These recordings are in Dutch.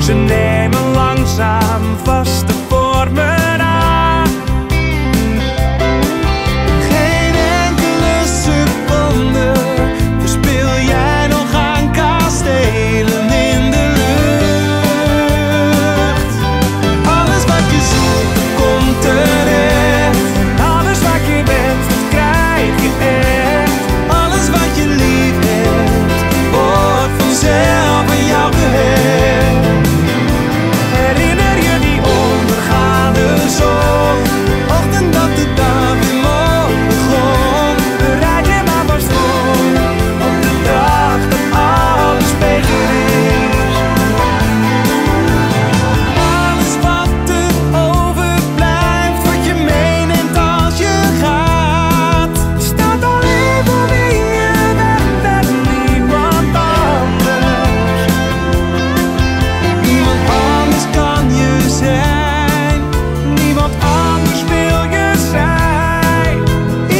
Ze nemen langzaam vaste vormen aan. Geen enkele seconde verspil jij nog aan kastelen in de lucht. Alles wat je zoekt, komt terecht. Alles wat je wenst, dat krijg je echt. Alles wat je lief hebt, wordt vanzelf aan jou gehecht. Herinner je die ondergaande zon? Ochtend dat de dag weer mooi begon. Bereid je maar vast voor op de dag dat alles beter is. Alles wat er overblijft, wat je meeneemt als je gaat, staat alleen voor wie je bent en niemand anders. Niemand anders kan je zijn, niemand anders wil je zijn.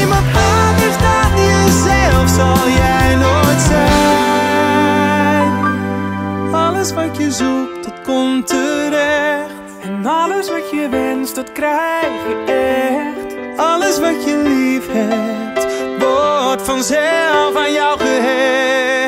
Iemand anders dan jezelf zal jij nooit zijn. Alles wat je zoekt, dat komt terecht. En alles wat je wenst, dat krijg je echt. Alles wat je lief hebt, wordt vanzelf aan jou gehecht.